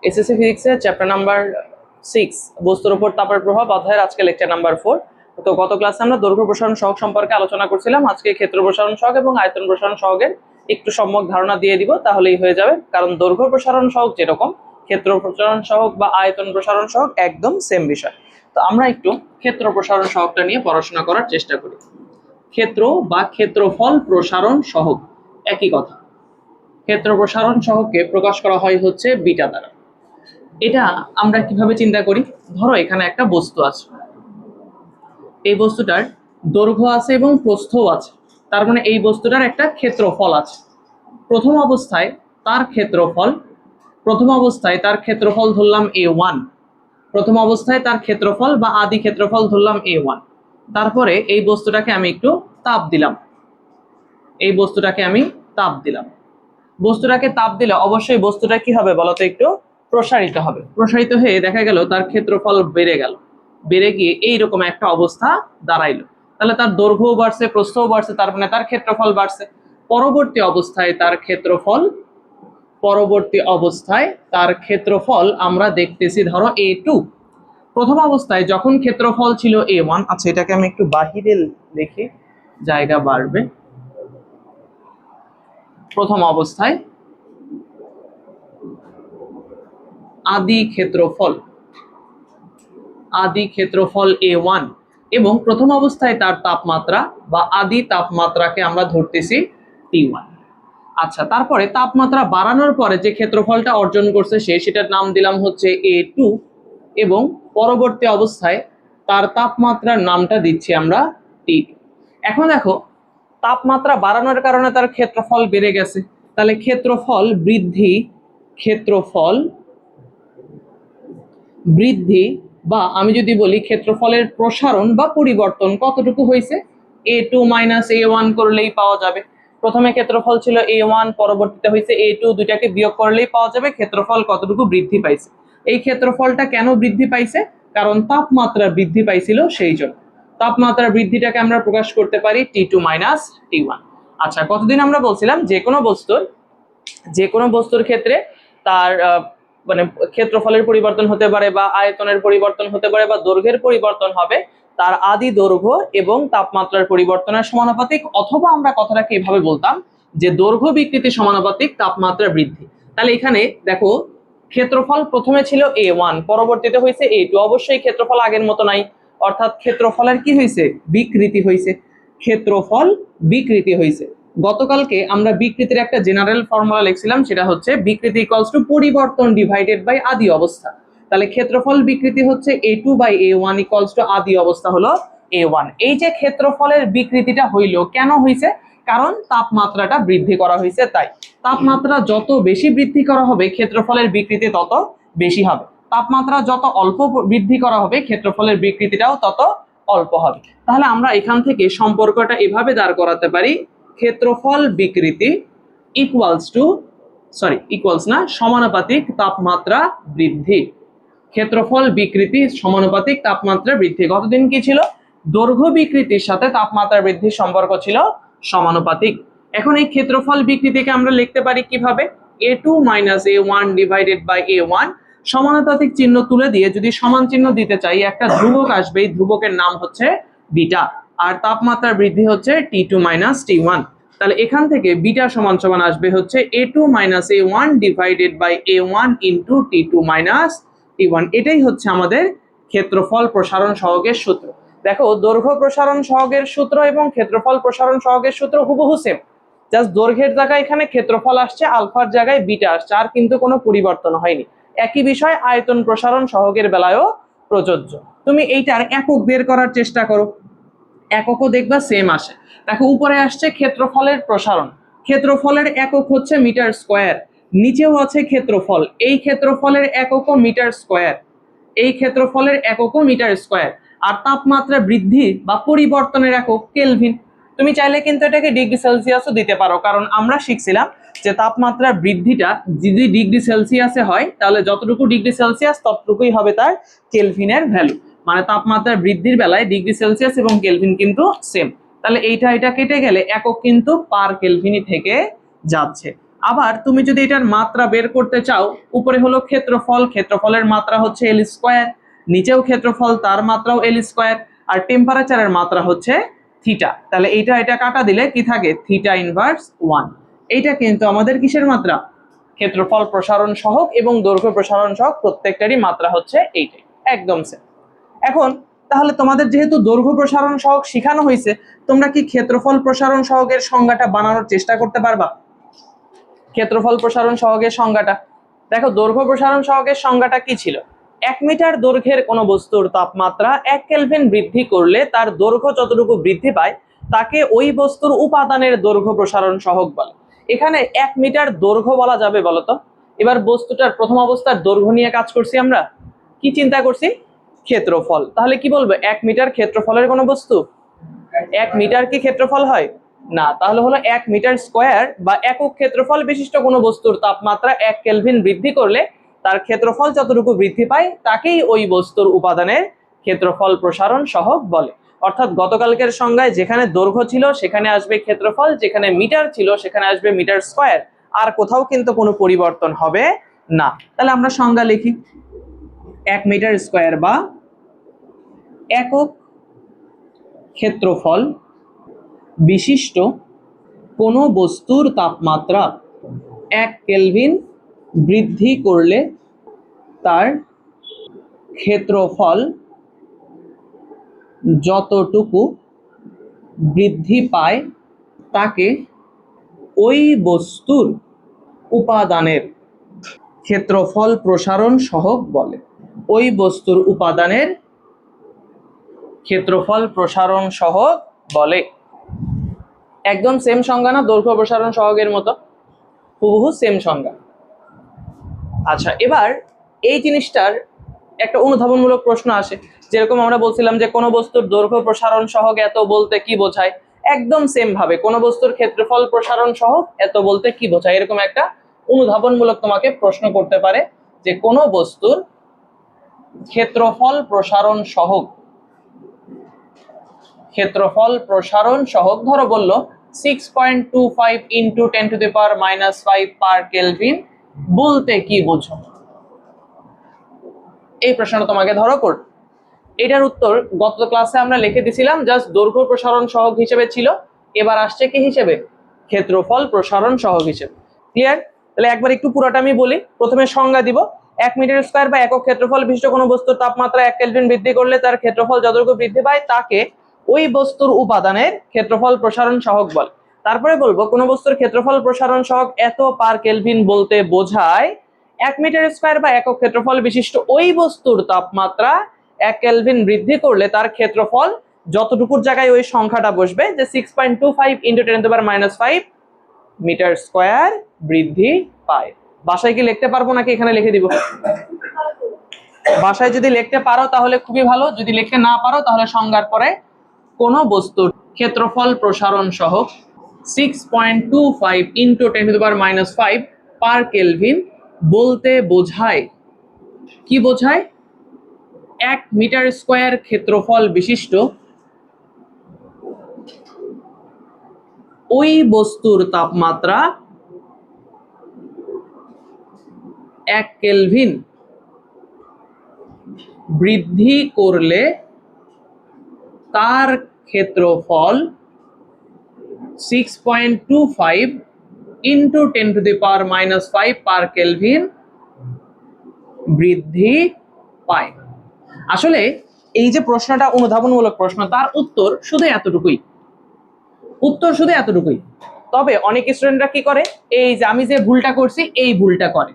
SSC ফিজিক্সের chapter number 6 বস্তুর উপর তাপের প্রভাব অধ্যায়ের আজকে লেকচার নাম্বার 4। তো গত ক্লাসে আমরা দৈর্ঘ্য প্রসারণ সহগ সম্পর্কে আলোচনা করছিলাম। আজকে ক্ষেত্র প্রসারণ সহগ এবং আয়তন প্রসারণ সহগের একটু সম্যক ধারণা দিয়ে দিব, তাহলেই হয়ে যাবে। কারণ দৈর্ঘ্য প্রসারণ সহগ যেরকম, ক্ষেত্র প্রসারণ সহগ বা আয়তন প্রসারণ সহগ একদম সেম বিষয়। তো আমরা একটু ক্ষেত্র প্রসারণ সহগটা নিয়ে পড়াশোনা করার চেষ্টা করি। ক্ষেত্র বা ক্ষেত্রফল প্রসারণ সহগ একই কথা। ক্ষেত্র প্রসারণ সহগকে প্রকাশ করা হয় হচ্ছে বিটা দ্বারা। এটা আমরা কিভাবে চিন্তা করি? ধরো এখানে একটা বস্তু আছে, এই বস্তুটার দৈর্ঘ্য আছে এবং প্রস্থও আছে, তার মানে এই বস্তুটার একটা ক্ষেত্রফল আছে। প্রথম অবস্থায় তার ক্ষেত্রফল ধরলাম a1। প্রথম অবস্থায় তার ক্ষেত্রফল বা আদি ক্ষেত্রফল ধরলাম a1। তারপরে এই বস্তুটাকে আমি একটু তাপ দিলাম, বস্তুটাকে তাপ দিলে অবশ্যই বস্তুটা কি হবে বলতো? একটু প্রসারিত হবে। প্রসারিত হয়ে দেখা গেল তার ক্ষেত্রফল বেড়ে গিয়ে এইরকম একটা অবস্থা দাঁড়াইলো। তাহলে তার দৈর্ঘ্যও বাড়ছে, প্রস্থও বাড়ছে, তার মানে তার ক্ষেত্রফল বাড়ছে। পরবর্তী অবস্থায় তার ক্ষেত্রফল আমরা দেখতেছি ধরো a2। প্রথম অবস্থায় যখন ক্ষেত্রফল ছিল a1, আচ্ছা এটাকে আমি একটু বাহিরে লিখি, জায়গা বাড়বে। প্রথম অবস্থায় আদি ক্ষেত্রফল a1 এবং প্রথম অবস্থায় তার তাপমাত্রা বা আদি তাপমাত্রাকে আমরা ধরতেছি T1। আচ্ছা, তারপরে তাপমাত্রা বাড়ানোর পরে যে ক্ষেত্রফলটা অর্জন করছে সেটার নাম দিলাম হচ্ছে a2 এবং পরবর্তী অবস্থায় তার তাপমাত্রার নামটা দিচ্ছি আমরা T2। এখন দেখো, তাপমাত্রা বাড়ানোর কারণে তার ক্ষেত্রফল বেড়ে গেছে, তাহলে ক্ষেত্রফল বৃদ্ধি বা আমি যদি বলি ক্ষেত্রফলের প্রসারণ বা পরিবর্তন কতটুকু হয়েছে, a2 মাইনাস a1 করলেই পাওয়া যাবে। প্রথমে ক্ষেত্রফল ছিল a1, পরবর্তীতে হয়েছে a2, দুইটাকে বিয়োগ করলেই পাওয়া যাবে ক্ষেত্রফল কতটুকু বৃদ্ধি পাইছে। এই ক্ষেত্রফলটা কেন বৃদ্ধি পাইছে? কারণ তাপমাত্রা বৃদ্ধি পাইছিল, সেই জন্য। তাপমাত্রা বৃদ্ধিটাকে আমরা প্রকাশ করতে পারি T2 মাইনাস T1। আচ্ছা, কতদিন আমরা বলছিলাম যে কোনো বস্তুর ক্ষেত্রে তার মানে ক্ষেত্রফলের পরিবর্তন হতে পারে বা আয়তনের পরিবর্তন হতে পারে বা দৈর্ঘ্যের পরিবর্তন হবে তার আদি দৈর্ঘ্য এবং তাপমাত্রার পরিবর্তনের সমানুপাতিক, অথবা আমরা কথাটাকে এভাবে বলতাম যে দৈর্ঘ্য বিকৃতি সমানুপাতিক তাপমাত্রা বৃদ্ধি। তাহলে এখানে দেখো, ক্ষেত্রফল প্রথমে ছিল a1, পরবর্তীতে হয়েছে a2। অবশ্যই ক্ষেত্রফল আগের মতো নাই, অর্থাৎ ক্ষেত্রফলের কি হয়েছে? বিকৃতি হয়েছে। গতকালকে আমরা বিকৃতির একটা জেনারেল ফর্মুলা লিখছিলাম, সেটা হচ্ছে বিকৃতি ইকুয়ালস টু পরিবর্তন ডিভাইডেড বাই আদি অবস্থা। তাহলে ক্ষেত্রফল বিকৃতি হচ্ছে a2 by a1 equals to আদি অবস্থা হলো a1। এই যে ক্ষেত্রফলের বিকৃতিটা হইলো, কেন হইছে? কারণ তাপমাত্রাটা বৃদ্ধি করা হয়েছে। তাই তাপমাত্রা যত বেশি বৃদ্ধি করা হবে ক্ষেত্রফলের বিকৃতি তত বেশি হবে। তাপমাত্রা যত অল্প বৃদ্ধি করা হবে ক্ষেত্রফলের বিকৃতিটাও তত অল্প হবে। তাহলে আমরা এখান থেকে সম্পর্কটা এভাবে দাঁড় করাতে পারি, ক্ষেত্রফল বিকৃতি সমানুপাতিক তাপমাত্রা বৃদ্ধি। ক্ষেত্রফল বিকৃতি সমানুপাতিক তাপমাত্রা বৃদ্ধি। কতদিন কি ছিল? দৈর্ঘ্য বিকৃতির সাথে তাপমাত্রা বৃদ্ধির সম্পর্ক ছিল সমানুপাতিক। এখন এই ক্ষেত্রফল বিকৃতিকে আমরা লিখতে পারি কিভাবে? a2 minus a1 divided by a1। সমানুপাতিক চিহ্ন তুলে দিয়ে যদি সমান চিহ্ন দিতে চাই, একটা ধ্রুবক আসবে, এই ধ্রুবকের নাম হচ্ছে বিটা, আর তাপমাত্রা বৃদ্ধি হচ্ছে T2 মাইনাস T1। তাহলে এখান থেকে বিটা সমান সমান আসবে হচ্ছে a2 minus a1 divided by a1 into T2 minus T1। এটাই হচ্ছে আমাদের ক্ষেত্রফল প্রসারণ সহগের সূত্র। দেখো, দৈর্ঘ্য প্রসারণ সহগের সূত্র এবং ক্ষেত্রফল প্রসারণ সহগের সূত্র হুবহু সেম, জাস্ট দৈর্ঘ্যের জায়গায় এখানে ক্ষেত্রফল আসছে, আলফার জায়গায় বিটা আসছে, আর কিন্তু কোনো পরিবর্তন হয়নি। একই বিষয় আয়তন প্রসারণ সহগের বেলায়ও প্রযোজ্য। তুমি এইটার একক বের করার চেষ্টা করো, এককও দেখবা সেম আসে। দেখো, উপরে আসছে ক্ষেত্রফলের প্রসারণ, ক্ষেত্রফলের একক হচ্ছে মিটার স্কয়ার। নিচেও আছে ক্ষেত্রফল, এই ক্ষেত্রফলের এককও মিটার স্কয়ার। আর তাপমাত্রা বৃদ্ধি বা পরিবর্তনের একক কেলভিন। তুমি চাইলে কিন্তু এটাকে ডিগ্রি সেলসিয়াসও দিতে পারো, কারণ আমরা শিখছিলাম যে তাপমাত্রা বৃদ্ধিটা যদি ডিগ্রি সেলসিয়াসে হয় তাহলে যতটুকু ডিগ্রি সেলসিয়াস ততটুকুই হবে তার কেলভিনের ভ্যালু। মানে তাপমাত্রা বৃদ্ধির বেলায় ডিগ্রি সেলসিয়াস এবং কেলভিন কিন্তু সেম। তাহলে এটা কেটে গেলে একক কিন্তু পার কেলভিনই থেকে যাচ্ছে। আবার তুমি যদি এটার মাত্রা বের করতে চাও, উপরে হলো ক্ষেত্রফল, ক্ষেত্রফলের মাত্রা হচ্ছে এল স্কোয়ার, নিচেও ক্ষেত্রফল তার মাত্রাও এল স্কোয়ার, আর টেম্পারেচারের মাত্রা হচ্ছে থিটা। তাহলে এটা কাটা দিলে কি থাকে, থিটা ইনভার্স 1। এইটা কিন্তু আমাদের কিসের মাত্রা, ক্ষেত্রফল প্রসারণ সহগ এবং দৈর্ঘ্য প্রসারণ সহগ প্রত্যেকটারই মাত্রা হচ্ছে এইটাই, একদম সেম। এখন তাহলে তোমাদের যেহেতু দৈর্ঘ্য প্রসারণ সহগ শেখানো হয়েছে, তোমরা কি ক্ষেত্রফল প্রসারণ সহগের সংজ্ঞাটা বানানোর চেষ্টা করতে পারবা? ক্ষেত্রফল প্রসারণ সহগের সংজ্ঞাটা দেখো, দৈর্ঘ্য প্রসারণ সহগের সংজ্ঞাটা কি ছিল, 1 মিটার দৈর্ঘ্যের কোনো বস্তুর তাপমাত্রা 1 কেলভিন বৃদ্ধি করলে তার দৈর্ঘ্য যতটুকু বৃদ্ধি পায় তাকে ওই বস্তুর উপাদানের দৈর্ঘ্য প্রসারণ সহগ বলে। এখানে 1 মিটার দৈর্ঘ্য বলা যাবে বলতো? এবার বস্তুটার প্রথম অবস্থার দৈর্ঘ্য নিয়ে কাজ করছি আমরা, কি চিন্তা করছি, ক্ষেত্রফল। তাহলে কি বলবো, 1 মিটার ক্ষেত্রফলের কোনো বস্তু, 1 মিটার কি ক্ষেত্রফল হয় না, তাহলে হলো 1 মিটার স্কয়ার বা একক ক্ষেত্রফল বিশিষ্ট কোনো বস্তুর তাপমাত্রা 1 কেলভিন বৃদ্ধি করলে তার ক্ষেত্রফল যতটুকু বৃদ্ধি পায় তাকেই ওই বস্তুর উপাদানের ক্ষেত্রফল প্রসারণ সহগ বলে। অর্থাৎ গতকালকের সংজ্ঞায় যেখানে দৈর্ঘ্য ছিল সেখানে আসবে ক্ষেত্রফল, যেখানে মিটার ছিল সেখানে আসবে মিটার স্কয়ার, আর কোথাও কিন্তু কোনো পরিবর্তন হবে না। তাহলে আমরা সংজ্ঞা লিখি, 1 মিটার স্কয়ার বা একক ক্ষেত্রফল বিশিষ্ট কোনো বস্তুর তাপমাত্রা 1 কেলভিন বৃদ্ধি করলে তার ক্ষেত্রফল যতটুকু বৃদ্ধি পায় তাকে ওই বস্তুর উপাদানের ক্ষেত্রফল প্রসারণ সহগ বলে। ওই বস্তুর উপাদানের ক্ষেত্রফল প্রসারণ সহগ বলে। একদম সেম সংজ্ঞা না দৈর্ঘ্য প্রসারণ সহগের মতো, হুবহু সেম সংজ্ঞা। আচ্ছা, এবার এই জিনিসটার একটা অনুধাবনমূলক প্রশ্ন আসে, যেরকম আমরা বলছিলাম যে কোন বস্তুর দৈর্ঘ্য প্রসারণ সহগ এত বলতে কি বোঝায়, একদম সেম ভাবে কোন বস্তুর ক্ষেত্রফল প্রসারণ সহগ এত বলতে কি বোঝায়, এরকম একটা অনুধাবনমূলক তোমাকে প্রশ্ন করতে পারে যে কোন বস্তুর ক্ষেত্রফল প্রসারণ সহগ, ক্ষেত্রফল প্রসারণ সহগ ধরো বললো 6.25 ইন্টু 10⁻⁻5 পার কেলভিন বলতে কি বোঝো, এই প্রশ্নটা তোমাকে ধরো কর। এটার উত্তর গত ক্লাসে আমরা লিখে দিয়েছিলাম, জাস্ট দৈর্ঘ্য প্রসারণ সহগ হিসেবে ছিল, এবার আসছে কি হিসেবে, ক্ষেত্রফল প্রসারণ সহগ হিসেবে। ক্লিয়ার? তাহলে একবার একটু পুরোটা আমি বলি। প্রথমে সংজ্ঞা দিব, 1 মিটার স্কয়ার বা একক ক্ষেত্রফল বিশিষ্ট কোনো বস্তুর তাপমাত্রা 1 কেলভিন বৃদ্ধি করলে তার ক্ষেত্রফল যতটুকু বৃদ্ধি পায় তাকে ওই বস্তুর উপাদানের ক্ষেত্রফল প্রসারণ সহগ বলে। তারপরে বলবো কোন বস্তুর ক্ষেত্রফল প্রসারণ সহগ এত পার কেলভিন বলতে বোঝায় 1 মিটার স্কয়ার বা একক ক্ষেত্রফল বিশিষ্ট ওই বস্তুর তাপমাত্রা 1 কেলভিন বৃদ্ধি করলে তার ক্ষেত্রফল যতটুকুর জায়গায় ওই সংখ্যাটা বসবে, যে 6.25 ইন্টু 10⁻⁵ মিটার স্কয়ার বৃদ্ধি পায়। বাসায় কি লিখতে পারবো নাকি এখানে লিখে দিব? বাসায় যদি লিখতে পারো তাহলে খুবই ভালো, যদি লিখতে না পারো তাহলে সংজ্ঞার পরে কোন বস্তুর ক্ষেত্রফল প্রসারণ সহগ 6.25 ইন্টু 10⁻⁵ পার কেলভিন বলতে বোঝায়, কি বোঝায়, 1 মিটার স্কয়ার ক্ষেত্রফল বিশিষ্ট ওই বস্তুর তাপমাত্রা 1 কেলভিন বৃদ্ধি করলে তার ক্ষেত্রফল 6.25 ইন্টু 10⁻⁵ পার কেলভিন বৃদ্ধি পায়। আসলে এই যে প্রশ্নটা অনুধাবনমূলক প্রশ্ন, তার উত্তর শুধু এতটুকুই, উত্তর শুধু এতটুকুই। তবে অনেক স্টুডেন্টরা কি করে, এই যে আমি যে ভুলটা করছি এই ভুলটা করে।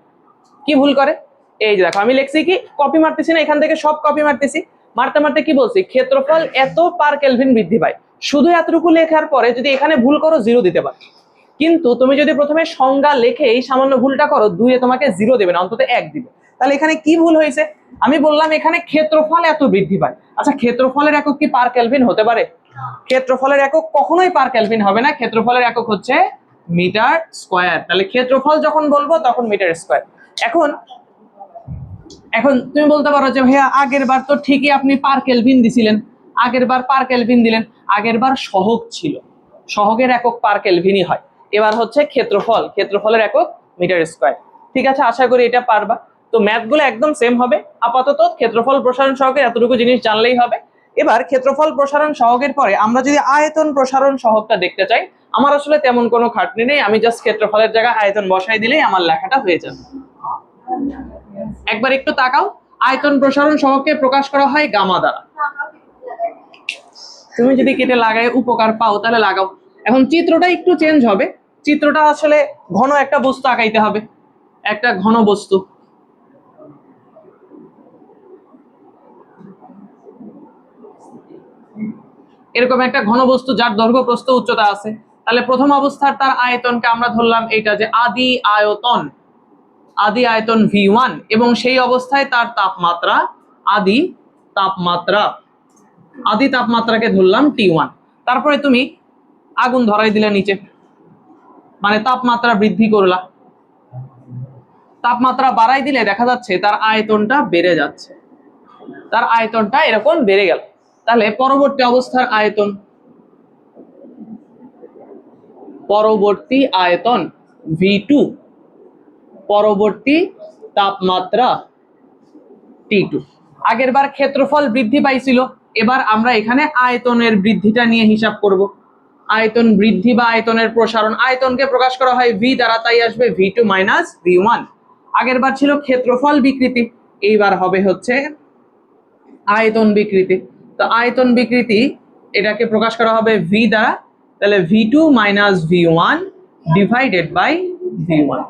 কি ভুল করে, এই যে দেখো আমি লিখছি কি, কপি মারতেছি না, এখান থেকে সব কপি মারতেছি, মারতে মারতে কি বলছি, ক্ষেত্রফল এত পার কেলভিন বৃদ্ধি পায়, শুধু এতটুকু লেখার পরে যদি এখানে ভুল করো 0 দিতে পারে। কিন্তু তুমি যদি প্রথমে সংজ্ঞা লিখে এই সামান্য ভুলটা করো, 2 এ তোমাকে 0 দেবে না, অন্তত 1 দিবে। তাহলে এখানে কি ভুল হয়েছে, আমি বললাম এখানে ক্ষেত্রফল এত বৃদ্ধি পায়। আচ্ছা, ক্ষেত্রফলের একক কি পার কেলভিন হতে পারে? ক্ষেত্রফলের একক কখনোই পার কেলভিন হবে না, ক্ষেত্রফলের একক হচ্ছে মিটার স্কয়ার। তাহলে ক্ষেত্রফল যখন বলবো তখন মিটার স্কয়ার। এখন তুমি বলতে পারো যে ভাইয়া আগের বার তো ঠিকই আপনি পার কেলভিন দিছিলেন, আগের বার পার কেলভিন দিলেন, আগের বার সহগ ছিল, সহগের একক পার কেলভিনই হয়। এবার হচ্ছে ক্ষেত্রফল, ক্ষেত্রফলের একক মিটার স্কয়ার। ঠিক আছে, আশা করি এটা পারবা। তো ম্যাথগুলো একদম সেম হবে। আপাতত ক্ষেত্রফল প্রসারণ সহকের এতটুকু জিনিস জানলেই হবে। এবার ক্ষেত্রফল প্রসারণ সহকের পরে আমরা যদি আয়তন প্রসারণ সহকটা দেখতে চাই, আমার আসলে তেমন কোনো খাটনি নেই, আমি জাস্ট ক্ষেত্রফলের জায়গায় আয়তন বসাই দিলেই আমার লেখাটা হয়ে যাবে। একবার একটু তাকাও, আয়তন প্রসারণ সহককে প্রকাশ করা হয় গামা দ্বারা। তুমি যদি কেটে লাগায় উপকার পাও তাহলে লাগাও। এখন চিত্রটা একটু চেঞ্জ হবে, চিত্রটা আসলে ঘন একটা বস্তু আঁকাইতে হবে, একটা ঘন বস্তু। এরকম একটা ঘন বস্তু যার দৈর্ঘ্য প্রস্থ উচ্চতা আছে। তাহলে প্রথম অবস্থার তার আয়তনকে আমরা ধরলাম এটা যে আদি আয়তন, আদি আয়তন V1, এবং সেই অবস্থায় তার তাপমাত্রা আদি তাপমাত্রা, আদি তাপমাত্রাকে ধরলাম T1। তারপরে তুমি আগুন ধরাই দিলে নিচে, মানে তাপমাত্রা বৃদ্ধি করলা। তাপমাত্রা বাড়াই দিলে দেখা যাচ্ছে তার আয়তনটা বেড়ে যাচ্ছে, তার আয়তনটা এরকম বেড়ে গেল। তাহলে পরবর্তী অবস্থার আয়তন, পরবর্তী আয়তন V2, পরবর্তী তাপমাত্রা T2। আগের বার ক্ষেত্রফল বৃদ্ধি পাইছিল, এবার আমরা এখানে আয়তনের বৃদ্ধিটা নিয়ে হিসাব করব। আয়তন বৃদ্ধি বা আয়তনের প্রসারণ, আয়তনকে প্রকাশ করা হয় V দ্বারা, তাই আসবে V2 মাইনাস V1। আগের বার ছিল ক্ষেত্রফল বিকৃতি, এইবার হবে হচ্ছে আয়তন বিকৃতি। তো আয়তন বিকৃতি এটাকে প্রকাশ করা হবে V দ্বারা, তাহলে V2 minus V1 divided by V1।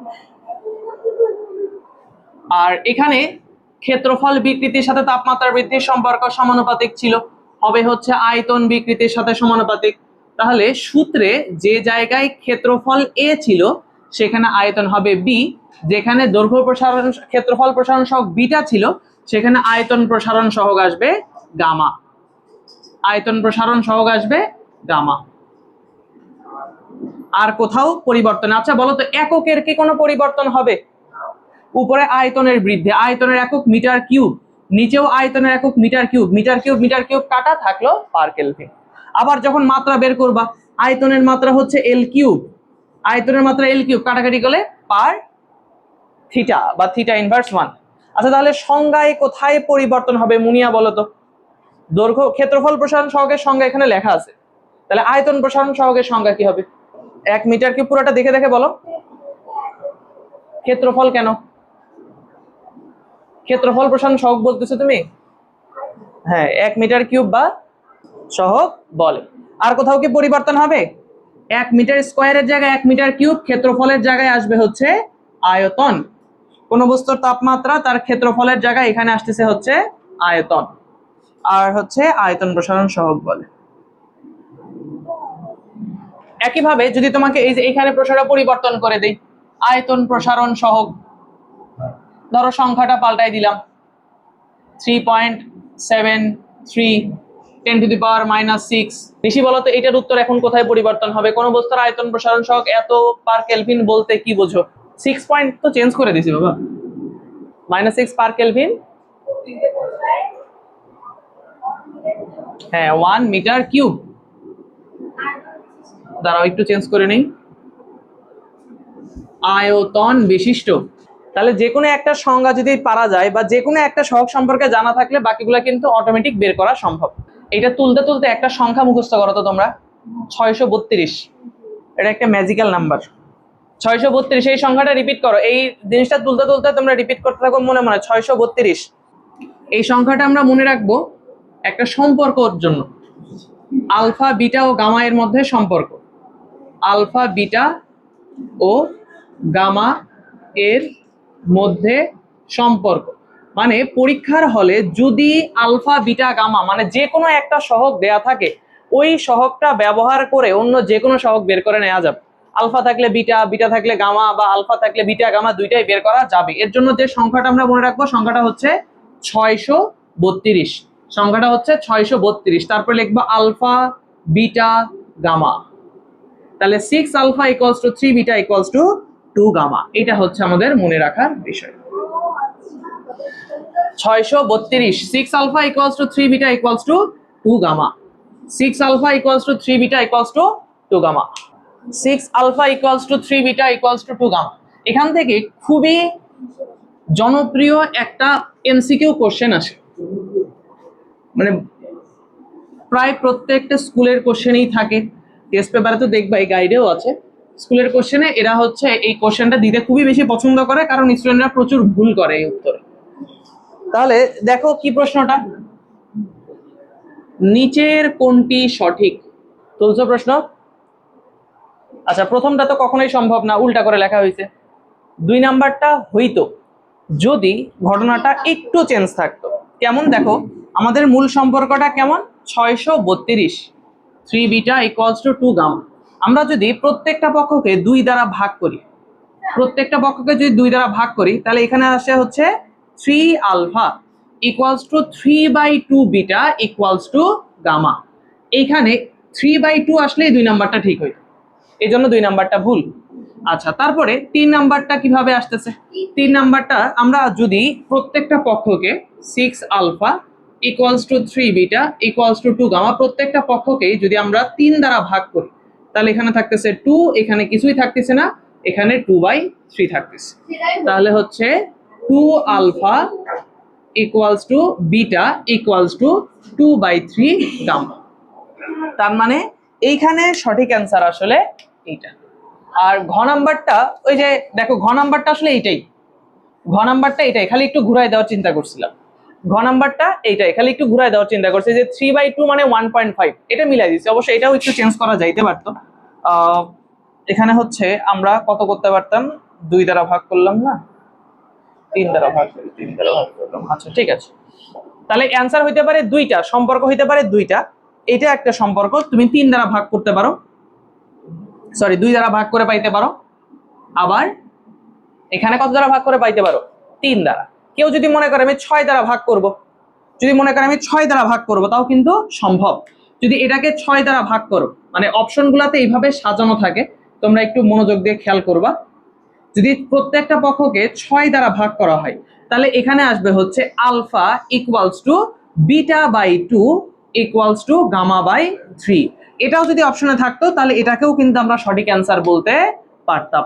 আর এখানে ক্ষেত্রফল বিকৃতির সাথে তাপমাত্রা বৃদ্ধির সম্পর্ক সমানুপাতিক ছিল, হবে হচ্ছে আয়তন বিকৃতির সাথে সমানুপাতিক। তাহলে সূত্রে যে জায়গায় ক্ষেত্রফল A ছিল সেখানে আয়তন হবে B, যেখানে দৈর্ঘ্য প্রসারণ ক্ষেত্রফল প্রসারণ সহগ বিটা ছিল সেখানে আয়তন প্রসারণ সহগ আসবে গামা, আয়তন প্রসারণ সহগ আসবে গামা। আর কোথাও পরিবর্তন, আচ্ছা বলো তো এককের কি কোনো পরিবর্তন হবে? উপরে আয়তনের বৃদ্ধি, আয়তনের একক মিটার কিউব, নিচেও আয়তনের একক metre cube, metre cube metre cube কাটা থাকলো পার কেলভিন। আবার যখন মাত্রা বের করবা, আয়তনের মাত্রা হচ্ছে এল কিউব, আয়তনের মাত্রা এল কিউব, কাটাকাটি করলে পার থিটা বা থিটা ইনভার্স 1। আচ্ছা তাহলে সংজ্ঞায় কোথায় পরিবর্তন হবে মুনিয়া বলো তো? দৈর্ঘ্য ক্ষেত্রফল প্রসারণ সহগের সংজ্ঞা এখানে লেখা আছে, তাহলে আয়তন প্রসারণ সহগের সংজ্ঞা কি হবে? 1 মিটার কিউব, পুরোটা দেখে দেখে বলো। ক্ষেত্রফল কেন? ক্ষেত্রফল প্রসারণ সহগ বলতেছো তুমি? হ্যাঁ, 1 মিটার কিউব বা সহগ বলে। আর কোথাও কি পরিবর্তন হবে? 1 মিটার স্কয়ারের জায়গায় 1 মিটার কিউব, ক্ষেত্রফলের জায়গায় আসবে হচ্ছে আয়তন। কোন বস্তুর তাপমাত্রা তার ক্ষেত্রফলের জায়গায় এখানে আসতেছে হচ্ছে আয়তন, আর হচ্ছে আয়তন প্রসারণ সহগ বলে। একইভাবে যদি তোমাকে এই যে এখানে প্রসারণ পরিবর্তন করে দেই, আয়তন প্রসারণ সহগ, ধরো সংখ্যাটা পাল্টাই দিলাম 3.73 10 টু দি পাওয়ার -6। বেশি বলো তো এটার উত্তর এখন কোথায় পরিবর্তন হবে? কোন বস্তুর আয়তন প্রসারণ সহগ এত পার কেলভিন বলতে কি বোঝো? 6 পয়েন্ট তো চেঞ্জ করে দিছি বাবা, -6 পার কেলভিন, হ্যাঁ 1 মিটার কিউব। দাঁড়াও একটু চেঞ্জ করে নেই, আয়তন বিশিষ্ট। তাহলে যে কোনো একটা সংজ্ঞা যদি পারা যায় বা যে কোনো একটা সহগ সম্পর্কে জানা থাকলে বাকিগুলো কিন্তু অটোমেটিক বের করা সম্ভব। এটা তুলতে তুলতে একটা সংখ্যা মুখস্থ করো তো তোমরা, 632। এটা একটা ম্যাজিক্যাল নাম্বার, 632। এই সংখ্যাটা রিপিট করো, এই জিনিসটা তুলতে তুলতে তোমরা রিপিট করতে থাকো মনে মনে, 632। এই সংখ্যাটা আমরা মনে রাখবো একটা সম্পর্কর জন্য, আলফা বিটা ও গামা এর মধ্যে সম্পর্ক, আলফা বিটা ও গামা এর মধ্যে সম্পর্ক। মানে পরীক্ষার হলে যদি আলফা বিটা গামা মানে যে কোনো একটা সহগ দেয়া থাকে, ওই সহগটা ব্যবহার করে অন্য যে কোনো সহগ বের করে নেওয়া যাবে। আলফা থাকলে বিটা, বিটা থাকলে গামা, বা আলফা থাকলে বিটা গামা দুইটাই বের করা যাবে। এর জন্য যে সংখ্যাটা আমরা মনে রাখবো সংখ্যাটা হচ্ছে 632, সংখ্যাটা হচ্ছে 632। তারপর লিখবো আলফা বিটা গামা, তাহলে 6 alpha equals to 3 beta equals to 2 gamma. এটা হচ্ছে আমাদের মনে রাখার বিষয়। 632, 6 alpha equals to 3 beta equals to 2 gamma, 6 alpha equals to 3 beta equals to 2 gamma. 6 alpha equals to 3 beta equals to 2 gamma. এখান থেকে খুবই জনপ্রিয় একটা এমসিকিউ কোশ্চেন আসে, মানে প্রায় প্রত্যেকটা স্কুলের কোশ্চেনেই থাকে, টেস্ট পেপারে তো দেখবা, এই গাইডেও আছে। স্কুলের কোশ্চেনে এরা হচ্ছে এই কোশ্চেনটা দিতে খুবই বেশি পছন্দ করে, কারণ স্টুডেন্টরা প্রচুর ভুল করে এই উত্তরে। তাহলে দেখো কি প্রশ্নটা, নিচের কোনটি সঠিক? তুলছো প্রশ্ন? আচ্ছা, প্রথমটা তো কখনোই সম্ভব না, উল্টা করে লেখা হয়েছে। 2 নাম্বারটা হইতো যদি ঘটনাটা একটু চেঞ্জ থাকতো। কেমন দেখো, আমাদের মূল সম্পর্কটা কেমন, 632 3 বিটা ইকুয়ালস টু 2 গামা। আমরা যদি প্রত্যেকটা পক্ষকে 2 দ্বারা ভাগ করি, প্রত্যেকটা পক্ষকে যদি 2 দ্বারা ভাগ করি, তাহলে এখানে আসে হচ্ছে 3 alpha equals to 3/2 beta equals to gamma. এইখানে 3/2 আসলে 2 নাম্বারটা ঠিক হইতো, এই জন্য 2 নাম্বারটা ভুল। আচ্ছা, তারপরে 3 নাম্বারটা কিভাবে আসতেছে? 3 নাম্বারটা আমরা যদি প্রত্যেকটা পক্ষকে 6 alpha equals to 3 beta equals to 2 gamma, প্রত্যেকটা পক্ষকেই যদি আমরা 3 দ্বারা ভাগ করি, তাহলে এখানে থাকতেছে 2, এখানে কিছুই থাকতেছে না, এখানে 2/3 থাকতেছে। তাহলে হচ্ছে 2 alpha equals to beta equals to 2/3 gamma. তার মানে এইখানে সঠিক অ্যান্সার আসলে এইটা। আর ঘ নাম্বারটা, ওই যে দেখো ঘ নাম্বারটা আসলে এইটাই, ঘ নাম্বারটা এটাই, খালি একটু ঘুরাই দেওয়ার চিন্তা করছিলাম। ঘ নাম্বারটা এইটাই, খালি একটু ঘুরাই দেওয়ার চিন্তা করছি, যে 3/2 মানে 1.5, এটা মিলাই দিচ্ছি। অবশ্যই এটাও একটু চেঞ্জ করা যাইতে পারতো। এখানে হচ্ছে আমরা কত করতে পারতাম, 2 দ্বারা ভাগ করলাম না, 3 দ্বারা ভাগ করি, 3 দ্বারা ভাগ করলাম। আচ্ছা ঠিক আছে, তাহলে অ্যান্সার হইতে পারে 2টা, সম্পর্ক হইতে পারে 2টা। এটা একটা সম্পর্ক তুমি 3 দ্বারা ভাগ করতে পারো, সরি 2 দ্বারা ভাগ করে পাইতে পারো, আবার এখানে কত দ্বারা ভাগ করে পাইতে পারো, 3 দ্বারা। কেউ যদি মনে করে আমি 6 দ্বারা ভাগ করব, যদি মনে করে আমি 6 দ্বারা ভাগ করব, তাও কিন্তু সম্ভব। যদি এটাকে 6 দ্বারা ভাগ করো, মানে অপশনগুলোতে এইভাবে সাজানো থাকে, তোমরা একটু মনোযোগ দিয়ে খেয়াল করবা। যদি প্রত্যেকটা পক্ষকে 6 দ্বারা ভাগ করা হয়, তাহলে এখানে আসবে হচ্ছে আলফা ইকুয়ালস টু বিটা/2 ইকুয়ালস টু গামা/3। এটাও যদি অপশনে থাকতো, তাহলে এটাকেও কিন্তু আমরা সঠিক অ্যান্সার বলতে পারতাম।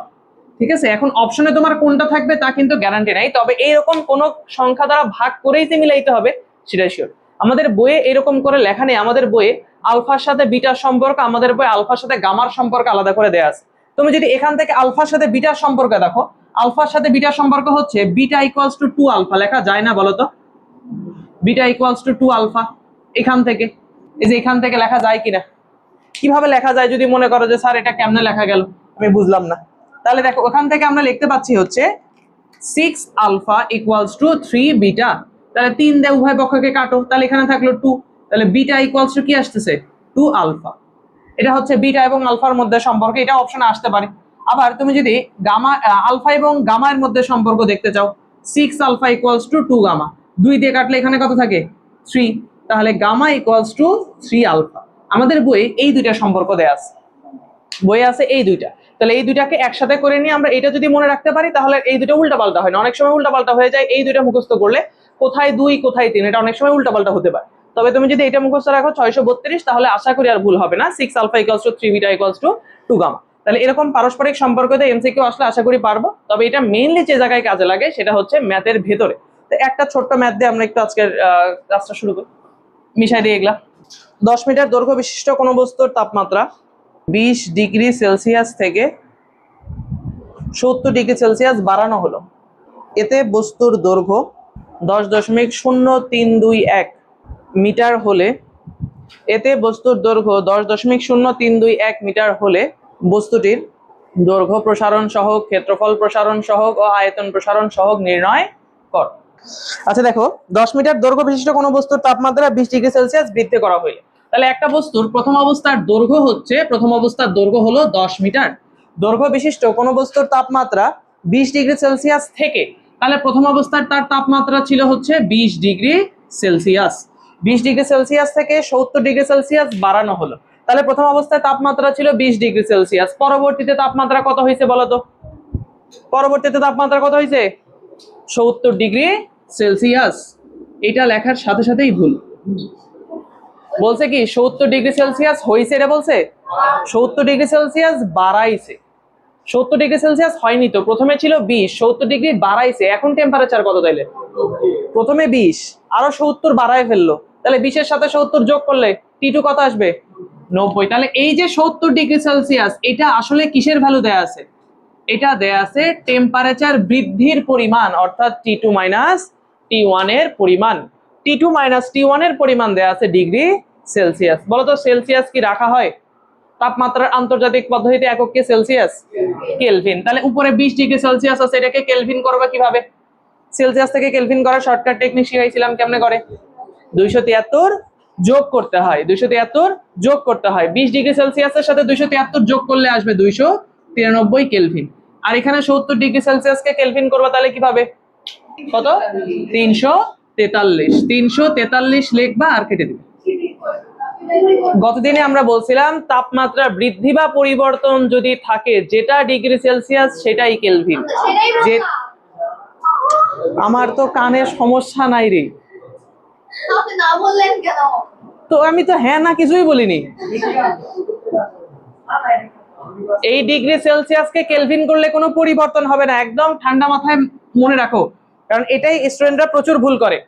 ঠিক আছে, এখন অপশনে তোমার কোনটা থাকবে তা কিন্তু গ্যারান্টি নাই, তবে এইরকম কোন সংখ্যা দ্বারা ভাগ করেই যে মিলাইতে হবে সেটাই শিওর। আমাদের বইয়ে এরকম করে লেখা নেই, আমাদের বইয়ে আলফার সাথে বিটার সম্পর্ক, আমাদের বইয়ে আলফার সাথে গামার সম্পর্ক আলাদা করে দেয়া আছে। তুমি যদি এখান থেকে আলফার সাথে বিটার সম্পর্ক দেখো, আলফার সাথে বিটার সম্পর্ক হচ্ছে বিটা ইকুয়ালস টু 2 আলফা, লেখা যায় না বলো তো? বিটা ইকুয়ালস টু 2 আলফা, এখান থেকে, এই যে এখান থেকে লেখা যায় কিনা? কিভাবে লেখা যায় যদি মনে করো যে স্যার এটা কেমনে লেখা গেল, আমি বুঝলাম না, তাহলে দেখো ওখান থেকে আমরা লিখতে পাচ্ছি হচ্ছে 6 আলফা ইকুয়ালস টু 3 বিটা। তাহলে 3 দিয়ে উভয় পক্ষকে কাটো, তাহলে এখানে থাকলো 2, তাহলে বিটা ইকুয়ালস টু কি আসতেছে, 2 আলফা। এটা হচ্ছে বিটা এবং আলফার মধ্যে সম্পর্ক, এটা অপশনে আসতে পারে। আবার তুমি যদি গামা, আলফা এবং গামার মধ্যে সম্পর্ক দেখতে চাও, 6 আলফা ইকুয়ালস টু 2 গামা, 2 দিয়ে কাটলে এখানে কত থাকে, 3, তাহলে গামা ইকুয়ালস টু 3 আলফা। আমাদের বইয়ে এই দুইটা সম্পর্ক দেয়া আছে, বইয়ে আছে এই দুইটা। তাহলে এই দুইটাকে একসাথে করে নিয়ে আমরা এটা যদি মনে রাখতে পারি, তাহলে এই দুটো উল্টাপাল্টা হয় না, অনেক সময় উল্টাপাল্টা হয়ে যায়। এই দুইটা মুখস্থ করলে কোথায় 2 কোথায় 3, এটা অনেক সময় উল্টাপাল্টা হতে পারে। তবে তুমি যদি এটা মুখস্থ রাখো 632, তাহলে আশা করি আর ভুল হবে না। 6 alpha equals to 3 beta equals to 2 gamma. তাহলে এরকম পারস্পরিক সম্পর্কতে এমসিকিউ আসলে আশা করি পারবো। তবে এটা মেইনলি যে জায়গায় কাজে লাগে সেটা হচ্ছে ম্যাথের ভেতরে। তো একটা ছোট্ট ম্যাথ দিয়ে আমরা একটু আজকের ক্লাসটা শুরু করি, মিশাই দিয়ে এগুলা। 10 মিটার দৈর্ঘ্য বিশিষ্ট কোনো বস্তুর তাপমাত্রা 20 ডিগ্রি সেলসিয়াস থেকে 70 ডিগ্রি সেলসিয়াস বাড়ানো হলো। এতে বস্তুর দৈর্ঘ্য 10.0321 মিটার হলে, এতে বস্তুর দৈর্ঘ্য 10.0321 মিটার হলে বস্তুটির দৈর্ঘ্য প্রসারণ সহগ, ক্ষেত্রফল প্রসারণ সহগ ও আয়তন প্রসারণ সহগ নির্ণয় কর। আচ্ছা দেখো, 10 মিটার দৈর্ঘ্য বিশিষ্ট কোনো বস্তুর তাপমাত্রা 20 ডিগ্রি সেলসিয়াস বৃদ্ধি করা হইলে, তাহলে একটা বস্তুর প্রথম অবস্থার দৈর্ঘ্য হচ্ছে, প্রথম অবস্থার দৈর্ঘ্য হলো 10 মিটার। দৈর্ঘ্য বিশিষ্ট কোনো বস্তুর তাপমাত্রা 20 ডিগ্রি সেলসিয়াস থেকে, তাহলে প্রথম অবস্থার তার তাপমাত্রা ছিল হচ্ছে 20 ডিগ্রি সেলসিয়াস। 20 ডিগ্রি সেলসিয়াস থেকে 70 ডিগ্রি সেলসিয়াস বাড়ানো হলো, তাহলে প্রথম অবস্থায় তাপমাত্রা ছিল 20 ডিগ্রি সেলসিয়াস, পরবর্তীতে তাপমাত্রা কত হয়েছে বলো তো? পরবর্তীতে তাপমাত্রা কত হয়েছে? 70 ডিগ্রি সেলসিয়াস। এটা লেখার সাথে সাথেই ভুল, বলছে কি 70 ডিগ্রি সেলসিয়াস হয়েছে, এটা বলছে 70 ডিগ্রি সেলসিয়াস বাড়াইছে, 70 ডিগ্রি সেলসিয়াস হয়নি তো, প্রথমে ছিল 20, 70 ডিগ্রি বাড়াইছে, এখন টেম্পারেচার কত তাইলে? প্রথমে 20, আরো 70 বাড়ায় ফেললো, তাহলে 20 এর সাথে 70 যোগ করলে T2 কত আসবে? 90। তাহলে এই যে 70 ডিগ্রি সেলসিয়াস, এটা আসলে কিসের ভ্যালু দেয়া আছে? এটা দেয়া আছে টেম্পারেচার বৃদ্ধির পরিমাণ, অর্থাৎ T2 মাইনাস T1 এর পরিমাণ। T2 মাইনাস T1 এর পরিমাণ দেয়া আছে ডিগ্রি সেলসিয়াস। বলো তো সেলসিয়াস কি রাখা হয়? তাপমাত্রার আন্তর্জাতিক পদ্ধতিতে একক কি সেলসিয়াস? কেলভিন। তাহলে উপরে 20 ডিগ্রি সেলসিয়াস আছে, এটাকে কেলভিন করবে কিভাবে? সেলসিয়াস থেকে কেলভিন করার শর্টকাট টেকনিক শিখাইছিলাম, কেমনে করে? 273 যোগ করতে হয়, 273 যোগ করতে হয়। 20 ডিগ্রি সেলসিয়াসের সাথে 273 যোগ করলে আসবে 293 কেলভিন। আর এখানে 70 ডিগ্রি সেলসিয়াসকে কেলভিন করবে, তাহলে কিভাবে? কত? 343, 343 লিখবা আর কেটে দিবে। গতদিনে আমরা বলছিলাম তাপমাত্রা বৃদ্ধি বা পরিবর্তন যদি থাকে যেটা ডিগ্রি সেলসিয়াস সেটাই কেলভিন। যে আমার তো কানের সমস্যা নাই রে, তো আমি তো হ্যাঁ না কিছুই বলিনি। এই ডিগ্রি সেলসিয়াসকে কেলভিন করলে কোনো পরিবর্তন হবে না, একদম ঠান্ডা মাথায় মনে রাখো, কারণ এটাই স্টুডেন্টরা প্রচুর ভুল করে।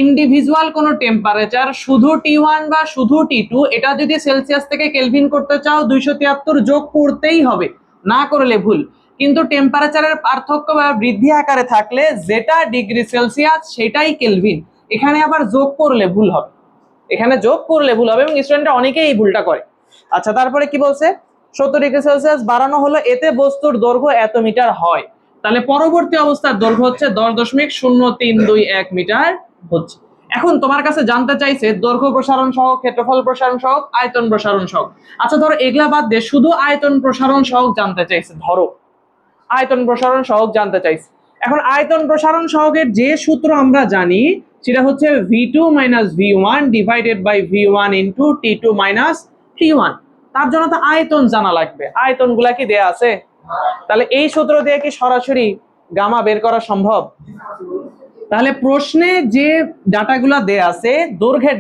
ইন্ডিভিজুয়াল কোনো টেম্পারেচার, শুধু T1 বা শুধু T2, এটা যদি সেলসিয়াস থেকে কেলভিন করতে চাও 273 যোগ করতেই হবে, না করলে ভুল। কিন্তু টেম্পারেচারের পার্থক্য বা বৃদ্ধি আকারে থাকলে যেটা ডিগ্রি সেলসিয়াস সেটাই কেলভিন, এখানে আবার যোগ করলে ভুল হবে, এখানে যোগ করলে ভুল হবে, এবং স্টুডেন্টরা অনেকেই এই ভুলটা করে। আচ্ছা, তারপরে কি বলছে? 70 ডিগ্রি সেলসিয়াস বাড়ানো হলো, এতে বস্তুর দৈর্ঘ্য এত মিটার হয়, তাহলে পরবর্তী অবস্থার দৈর্ঘ্য হচ্ছে 10.0321 মিটার হচ্ছে। এখন তোমার কাছে জানতে চাইছে দৈর্ঘ্য প্রসারণ সহ, ক্ষেত্রফল প্রসারণ সহ, আয়তন প্রসারণ সহ। আচ্ছা ধরো এগুলা বাদ দিয়ে শুধু আয়তন প্রসারণ সহ জানতে চাইছে, ধরো আয়তন প্রসারণ সহগ জানতে চাইছি। এখন আয়তন প্রসারণ সহগের যে সূত্র আমরা জানি সেটা হচ্ছে V2 minus V1 divided by V1 into T2 minus T1। তার জন্য তো আয়তন জানা লাগবে, আয়তনগুলা কি দেয়া আছে? তাহলে এই সূত্র দিয়ে কি সরাসরি গামা বের করা সম্ভব? তাহলে প্রশ্নে যে ডাটাগুলা দেয়া আছে দৈর্ঘ্যের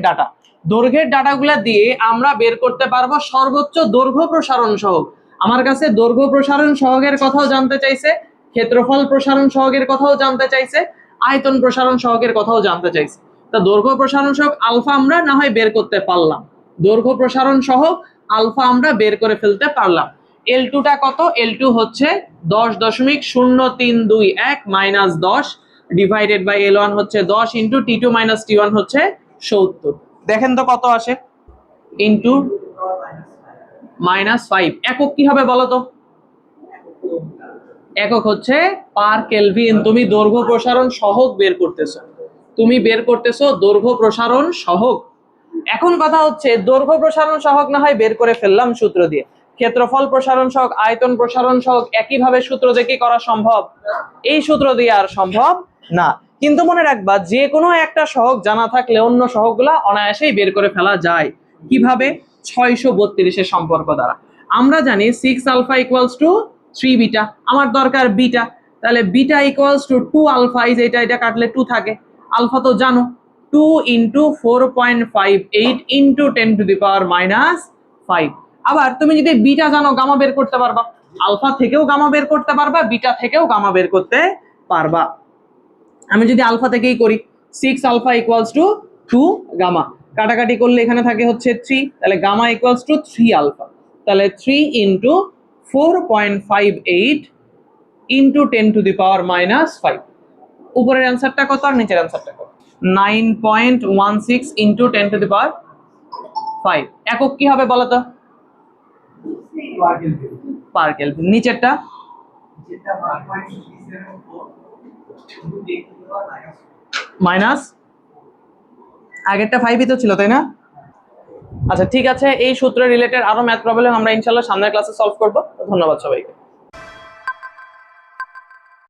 ডাটাগুলা দিয়ে আমরা বের করতে পারবো সর্বোচ্চ দৈর্ঘ্য প্রসারণ সহগ। আমার কাছে দৈর্ঘ্য প্রসারণ সহগের কথাও জানতে চাইছে, ক্ষেত্রফল প্রসারণ সহগের কথাও জানতে চাইছে, আয়তন প্রসারণ সহগের কথাও জানতে চাইছে। তা দৈর্ঘ্য প্রসারণ সহগ আলফা আমরা না হয় বের করতে পারলাম, দৈর্ঘ্য প্রসারণ সহগ আলফা আমরা বের করে ফেলতে পারলাম। L2 টা কত? L2 হচ্ছে 10.0321 মাইনাস 10 ডিভাইডেড বাই L1 হচ্ছে 10 ইন্টু T2 মাইনাস T1 হচ্ছে 70। দেখেন তো কত আসে? ইন্টু -5। একক কি হবে বলো তো? একক হচ্ছে পার কেলভিন। তুমি দৈর্ঘ্য প্রসারণ সহগ বের করতেছো, তুমি বের করতেছো দৈর্ঘ্য প্রসারণ সহগ। এখন কথা হচ্ছে দৈর্ঘ্য প্রসারণ সহগ না হয় বের করে ফেললাম সূত্র দিয়ে, ক্ষেত্রফল প্রসারণ সহগ, আয়তন প্রসারণ সহগ একইভাবে সূত্র দিয়ে কি করা সম্ভব? এই সূত্র দিয়ে আর সম্ভব না। কিন্তু মনে রাখবা যে কোনো একটা সহগ জানা থাকলে অন্য সহগগুলা অনায়াসেই বের করে ফেলা যায়। কিভাবে? 632 এর সম্পর্ক দ্বারা। আমরা জানি 6 আলফা ইকুয়ালস টু 3 বিটা, আমার দরকার বিটা, তাহলে বিটা ইকুয়ালস টু 2 আলফা, এটা কাটলে 2 থাকে, আলফা তো জানো 2 into 4.58 into 10 to the power minus 5। আবার তুমি যদি বিটা জানো গামা বের করতে পারবা, আলফা থেকেও গামা বের করতে পারবা, বিটা থেকেও গামা বের করতে পারবা। আমি যদি আলফা থেকেই করি 6 আলফা ইকুয়ালস টু 2 গামা, কাটাকাটি করলে এখানে থাকে হচ্ছে 3, তাহলে গামা ইকুয়ালস টু 3 আলফা, তাহলে 3 into 4.58 into 10 to the power minus 5। উপরের অ্যান্সারটা কত আর নিচের অ্যান্সারটা কত? 9.16 ইন্টু 10 টু দি পাওয়ার 5। একক কি হবে বলো তো? Per kelvin. নিচেরটা মাইনাস, আগেরটা 5ই তো ছিল তাই না? আচ্ছা ঠিক আছে, এই সূত্র রিলেটেড আরো ম্যাথ প্রবলেম আমরা ইনশাআল্লাহ সামনের ক্লাসে সলভ করব। ধন্যবাদ সবাইকে।